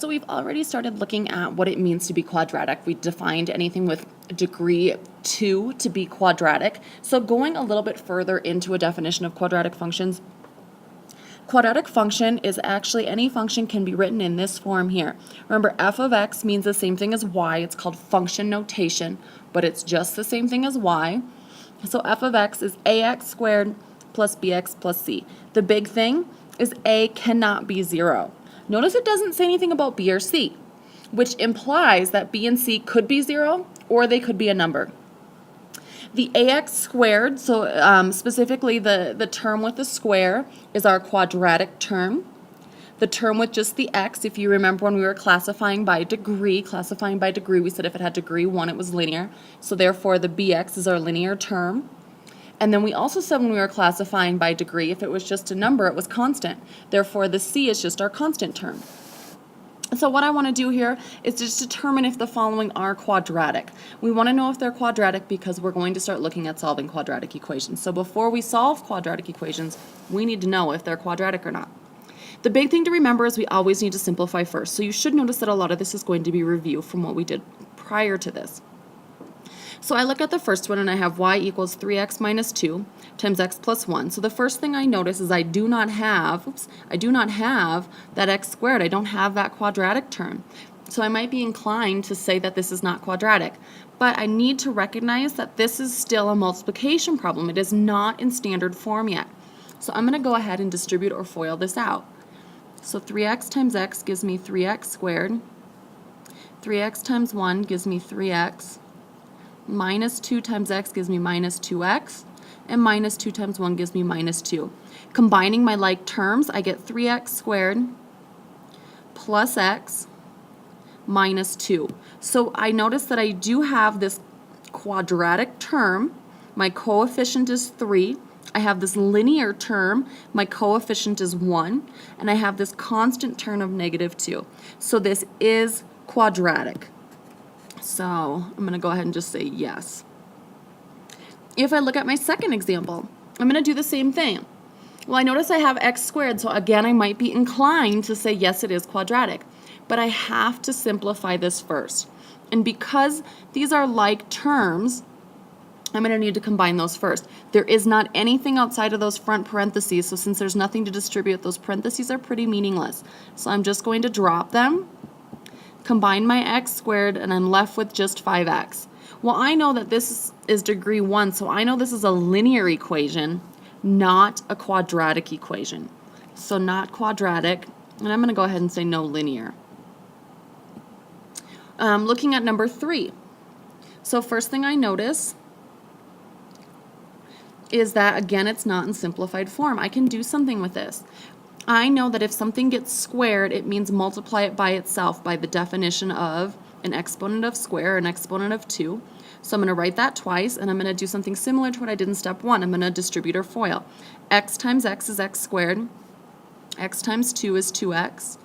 So we've already started looking at what it means to be quadratic. We defined anything with degree 2 to be quadratic. So going a little bit further into a definition of quadratic functions, quadratic function is actually any function can be written in this form here. Remember, f of x means the same thing as y. It's called function notation, but it's just the same thing as y. So f of x is ax squared plus bx plus c. The big thing is a cannot be 0. Notice it doesn't say anything about b or c, which implies that b and c could be 0 or they could be a number. The ax squared, so specifically the term with the square, is our quadratic term. The term with just the x, if you remember when we were classifying by degree, we said if it had degree 1, it was linear. So therefore, the bx is our linear term. And then we also said when we were classifying by degree, if it was just a number, it was constant. Therefore, the c is just our constant term. So what I want to do here is just determine if the following are quadratic. We want to know if they're quadratic because we're going to start looking at solving quadratic equations. So before we solve quadratic equations, we need to know if they're quadratic or not. The big thing to remember is we always need to simplify first. So you should notice that a lot of this is going to be review from what we did prior to this. So I look at the first one and I have y equals 3x minus 2 times x plus 1. So the first thing I notice is I do not have that x squared. I don't have that quadratic term. So I might be inclined to say that this is not quadratic. But I need to recognize that this is still a multiplication problem. It is not in standard form yet. So I'm going to go ahead and distribute or FOIL this out. So 3x times x gives me 3x squared. 3x times 1 gives me 3x. Minus 2 times x gives me minus 2x, and minus 2 times 1 gives me minus 2. Combining my like terms, I get 3x squared plus x minus 2. So I notice that I do have this quadratic term. My coefficient is 3. I have this linear term. My coefficient is 1. And I have this constant term of negative 2. So this is quadratic. So I'm going to go ahead and just say yes. If I look at my second example, I'm going to do the same thing. Well, I notice I have x squared, so again, I might be inclined to say yes, it is quadratic. But I have to simplify this first. And because these are like terms, I'm going to need to combine those first. There is not anything outside of those front parentheses, so since there's nothing to distribute, those parentheses are pretty meaningless. So I'm just going to drop them, combine my x squared, and I'm left with just 5x. Well, I know that this is degree 1, so I know this is a linear equation, not a quadratic equation. So not quadratic, and I'm going to go ahead and say no linear. Looking at number 3. So first thing I notice is that, again, it's not in simplified form. I can do something with this. I know that if something gets squared, it means multiply it by itself by the definition of an exponent of square, an exponent of 2. So I'm going to write that twice, and I'm going to do something similar to what I did in step 1. I'm going to distribute or FOIL. X times x is x squared. X times 2 is 2x.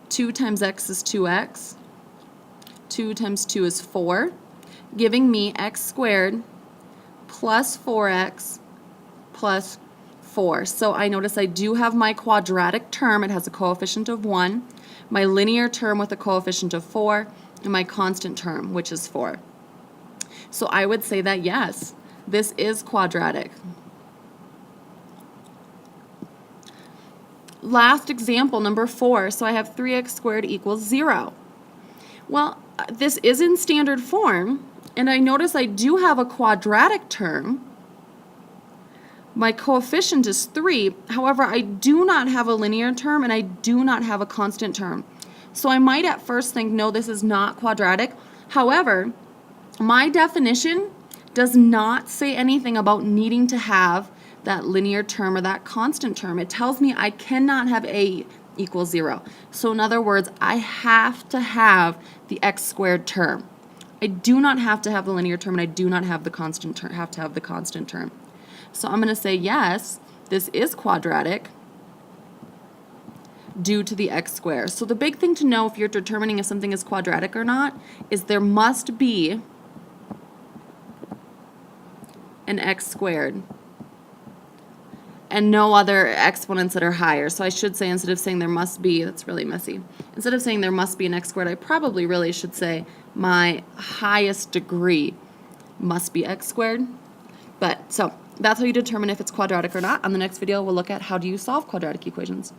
2 times x is 2x. 2 times 2 is 4, giving me x squared plus 4x plus 4. So I notice I do have my quadratic term. It has a coefficient of 1, my linear term with a coefficient of 4, and my constant term, which is 4. So I would say that yes, this is quadratic. Last example, number 4. So I have 3x squared equals 0. Well, this is in standard form, and I notice I do have a quadratic term. My coefficient is 3. However, I do not have a linear term, and I do not have a constant term. So I might at first think, no, this is not quadratic. However, my definition does not say anything about needing to have that linear term or that constant term. It tells me I cannot have a equals 0. So in other words, I have to have the x squared term. I do not have to have the linear term, and I do not have the constant term, have to have the constant term. So I'm going to say yes, this is quadratic due to the x squared. So the big thing to know if you're determining if something is quadratic or not is there must be an x squared. and no other exponents that are higher. So I should say, instead of saying there must be, that's really messy. Instead of saying there must be an x squared, I probably really should say my highest degree must be x squared. But so that's how you determine if it's quadratic or not. On the next video, we'll look at how do you solve quadratic equations.